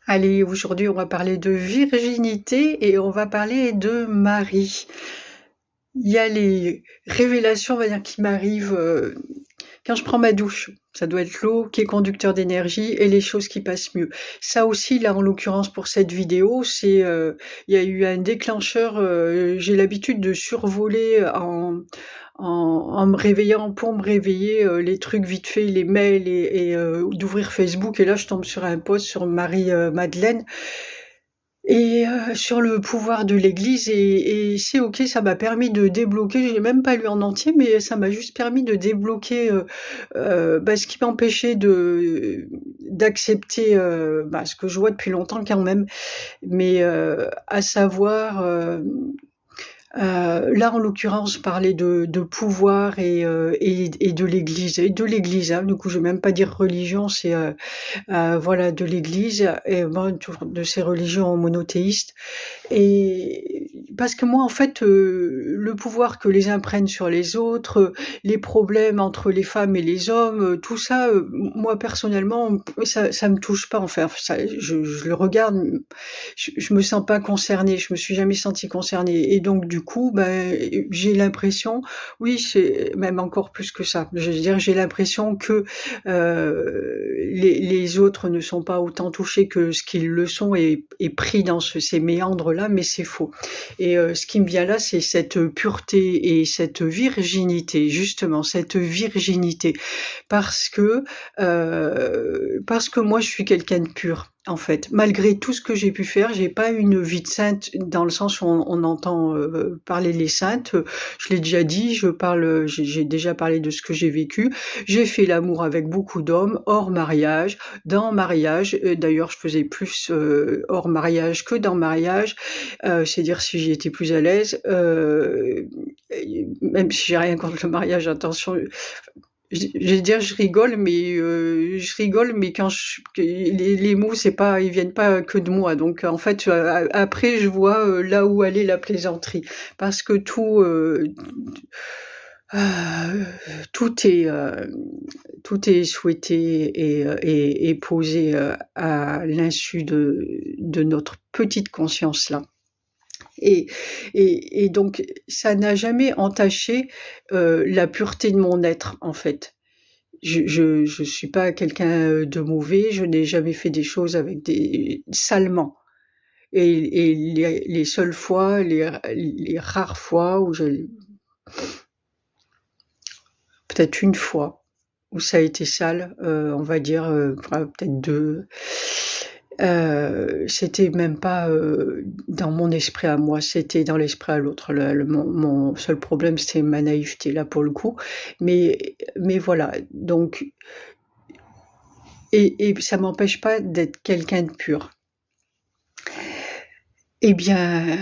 Allez, aujourd'hui, on va parler de virginité et on va parler de mari. Il y a les révélations, on va dire, qui m'arrivent quand je prends ma douche. Ça doit être l'eau qui est conducteur d'énergie et les choses qui passent mieux. Ça aussi, là, en l'occurrence, pour cette vidéo, il y a eu un déclencheur. J'ai l'habitude de survoler en me réveillant, pour me réveiller, les trucs vite fait, les mails d'ouvrir Facebook. Et là, je tombe sur un post sur Marie-Madeleine et sur le pouvoir de l'Église et c'est OK, ça m'a permis de débloquer. J'ai même pas lu en entier, mais ça m'a juste permis de débloquer, ce qui m'empêchait d'accepter, ce que je vois depuis longtemps quand même, mais à savoir, là, en l'occurrence, parler de pouvoir et de l'Église, hein. Du coup, je vais même pas dire religion, c'est, voilà, de l'Église et bon, toujours de ces religions monothéistes. Et parce que moi, en fait, le pouvoir que les uns prennent sur les autres, les problèmes entre les femmes et les hommes, tout ça, moi personnellement, ça me touche pas. Enfin, ça, je le regarde, je me sens pas concernée. Je me suis jamais sentie concernée. Et donc, du coup, j'ai l'impression, oui, c'est même encore plus que ça. Je veux dire, j'ai l'impression que les autres ne sont pas autant touchés que ce qu'ils le sont et pris dans ces méandres-là, mais c'est faux. Et ce qui me vient là, c'est cette pureté et cette virginité, justement, cette virginité, parce que moi, je suis quelqu'un de pur. En fait, malgré tout ce que j'ai pu faire, j'ai pas une vie de sainte dans le sens où on entend parler les saintes. Je l'ai déjà dit, j'ai déjà parlé de ce que j'ai vécu. J'ai fait l'amour avec beaucoup d'hommes, hors mariage, dans mariage. D'ailleurs, je faisais plus hors mariage que dans mariage. C'est dire si j'y étais plus à l'aise. Même si j'ai rien contre le mariage, attention. Je vais dire je rigole, mais les mots, c'est pas, ils viennent pas que de moi. Donc en fait, après, je vois là où allait la plaisanterie, parce que euh, tout est, euh, tout est souhaité et posé à l'insu de notre petite conscience là. Et, et donc, ça n'a jamais entaché la pureté de mon être, en fait. Je suis pas quelqu'un de mauvais, je n'ai jamais fait des choses avec des salement. Et les seules fois, les rares fois où peut-être une fois où ça a été sale, on va dire, peut-être deux. C'était même pas dans mon esprit à moi, c'était dans l'esprit à l'autre. Mon seul problème, c'était ma naïveté là pour le coup. Mais voilà. Donc, et ça m'empêche pas d'être quelqu'un de pur. Eh bien,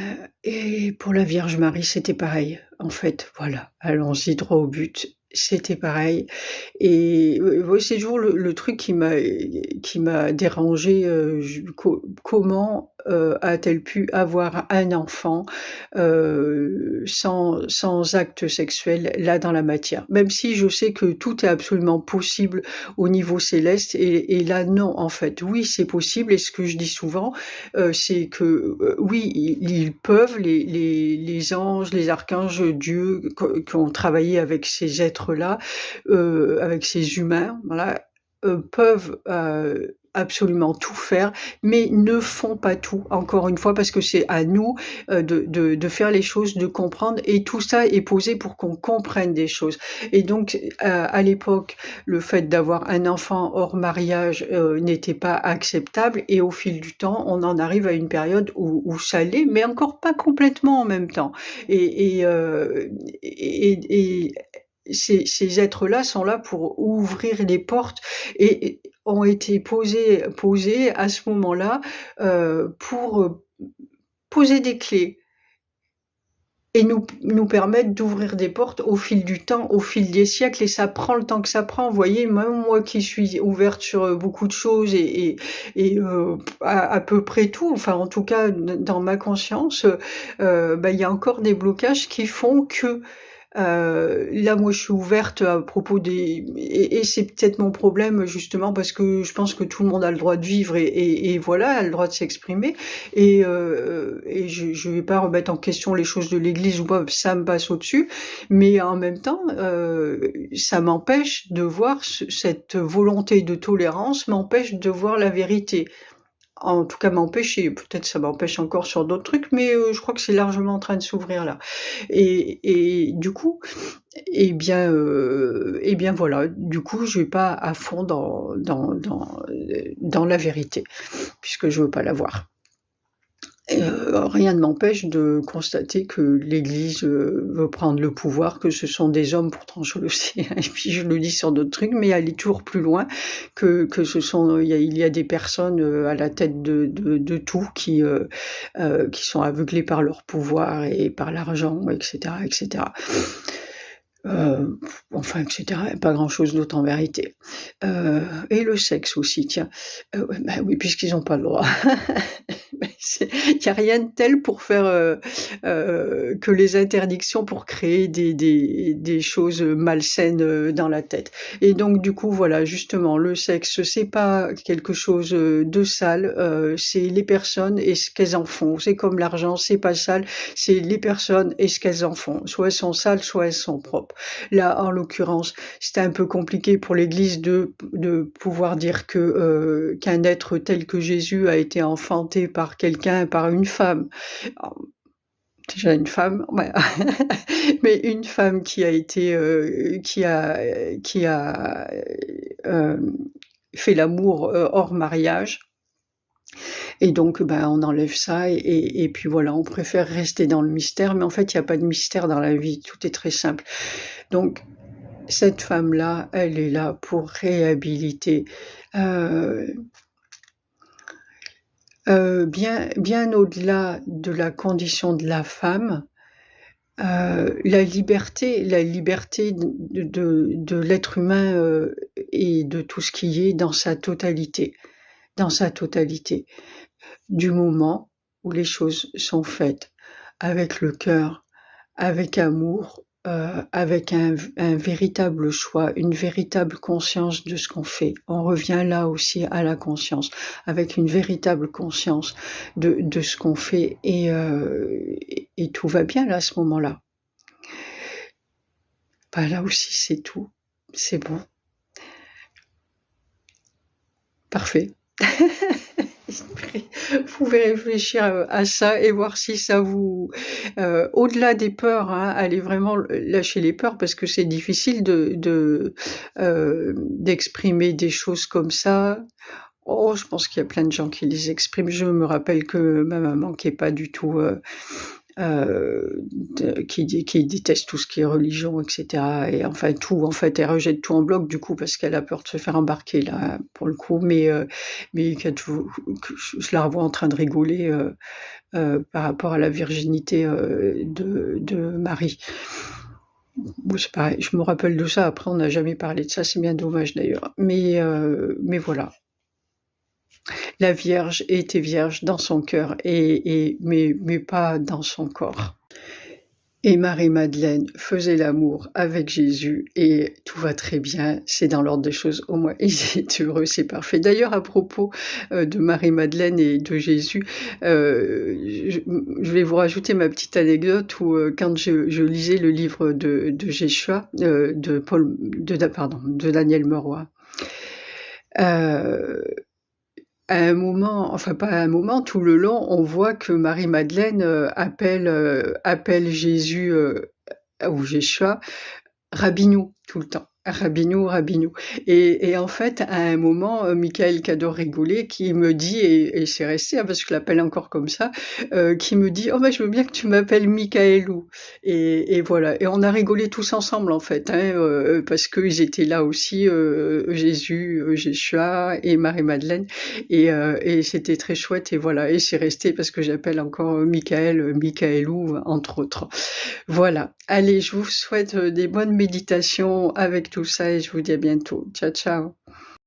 et pour la Vierge Marie, c'était pareil. En fait, voilà, allons-y droit au but. C'était pareil. Et ouais, c'est toujours le truc qui m'a dérangé. Comment a-t-elle pu avoir un enfant sans acte sexuel là dans la matière? Même si je sais que tout est absolument possible au niveau céleste, et là non, en fait, oui, c'est possible. Et ce que je dis souvent, c'est que oui, ils peuvent, les anges, les archanges, Dieu, qui ont travaillé avec ces êtres-là, avec ces humains, voilà, peuvent absolument tout faire, mais ne font pas tout, encore une fois, parce que c'est à nous de faire les choses, de comprendre, et tout ça est posé pour qu'on comprenne des choses. Et donc, à l'époque, le fait d'avoir un enfant hors mariage n'était pas acceptable, et au fil du temps, on en arrive à une période où ça l'est, mais encore pas complètement en même temps. Et ces êtres-là sont là pour ouvrir les portes et ont été posés à ce moment-là pour poser des clés et nous permettre d'ouvrir des portes au fil du temps, au fil des siècles, et ça prend le temps que ça prend. Vous voyez, même moi qui suis ouverte sur beaucoup de choses et à peu près tout, enfin en tout cas dans ma conscience, il y a encore des blocages qui font que Là, moi, je suis ouverte à propos des et c'est peut-être mon problème justement parce que je pense que tout le monde a le droit de vivre et voilà, a le droit de s'exprimer et je vais pas remettre en question les choses de l'Église ou pas, ça me passe au-dessus, mais en même temps, ça m'empêche de voir cette volonté de tolérance m'empêche de voir la vérité. En tout cas m'empêcher, peut-être ça m'empêche encore sur d'autres trucs, mais je crois que c'est largement en train de s'ouvrir là et du coup, eh bien voilà, du coup, je vais pas à fond dans la vérité, puisque je veux pas la voir. Rien ne m'empêche de constater que l'Église, veut prendre le pouvoir, que ce sont des hommes, pourtant je le sais, hein, et puis je le dis sur d'autres trucs, mais aller toujours plus loin, que ce sont il y a des personnes, à la tête de tout qui sont aveuglées par leur pouvoir et par l'argent et cetera et cetera. Enfin et cetera, pas grand-chose d'autre en vérité. Et le sexe aussi, tiens. Ouais, bah oui, puisqu'ils ont pas le droit. Il y a rien de tel pour faire, que les interdictions pour créer des choses, malsaines, dans la tête et donc du coup, voilà, justement, le sexe, c'est pas quelque chose, de sale, c'est les personnes et ce qu'elles en font. C'est comme l'argent, c'est pas sale, c'est les personnes et ce qu'elles en font. Soit elles sont sales, soit elles sont propres. Là, en l'occurrence, c'était un peu compliqué pour l'Église de pouvoir dire qu'un être tel que Jésus a été enfanté par quelqu'un, par une femme. Alors, déjà une femme, ouais, mais une femme qui a été, qui a, fait l'amour, hors mariage et donc ben, on enlève ça et puis voilà, on préfère rester dans le mystère, mais en fait, il y a pas de mystère dans la vie, tout est très simple. Donc cette femme-là, elle est là pour réhabiliter, heu bien au-delà de la condition de la femme, la liberté de l'être humain, et de tout ce qui est dans sa totalité. Du moment où les choses sont faites avec le cœur, avec amour, avec un véritable choix, une véritable conscience de ce qu'on fait. On revient là aussi à la conscience, avec une véritable conscience de ce qu'on fait et tout va bien là, à ce moment-là. Bah, là aussi, c'est tout. C'est bon. Parfait. Vous pouvez réfléchir, à ça et voir si ça vous au-delà des peurs, hein, allez vraiment lâcher les peurs parce que c'est difficile d'exprimer des choses comme ça. Oh, je pense qu'il y a plein de gens qui les expriment. Je me rappelle que ma maman qui est pas du tout, qui déteste tout ce qui est religion et cetera et enfin tout, en fait, elle rejette tout en bloc du coup parce qu'elle a peur de se faire embarquer là, pour le coup, mais qu'elle tou que je la revois en train de rigoler, par rapport à la virginité, de Marie. Moi, c'est pareil, je me rappelle de ça, après on n'a jamais parlé de ça, c'est bien dommage d'ailleurs, mais voilà. La Vierge était vierge dans son cœur mais pas dans son corps. Et Marie-Madeleine faisait l'amour avec Jésus et tout va très bien, c'est dans l'ordre des choses, au moins ils étaient heureux, c'est parfait. D'ailleurs à propos, de Marie-Madeleine et de Jésus, je vais vous rajouter ma petite anecdote où, quand je lisais le livre de Jéshua, de Daniel Meroy, heu à un moment, enfin pas à un moment, tout le long, on voit que Marie-Madeleine, appelle Jésus, ou Jéshua, Rabinou, tout le temps. Rabinou, Rabinou et en fait, à un moment, Michael qui adore rigoler, qui me dit et c'est resté, hein, parce que je l'appelle encore comme ça, qui me dit: «Oh bah, je veux bien que tu m'appelles Michaelou» et voilà et on a rigolé tous ensemble, en fait, hein, parce qu'ils étaient là aussi, Jésus, Jéshua et Marie-Madeleine et c'était très chouette et voilà et c'est resté parce que j'appelle encore, Michael, Michaelou, entre autres. Voilà. Allez, je vous souhaite, des bonnes méditations avec tout ça et je vous dis à bientôt. Ciao, ciao.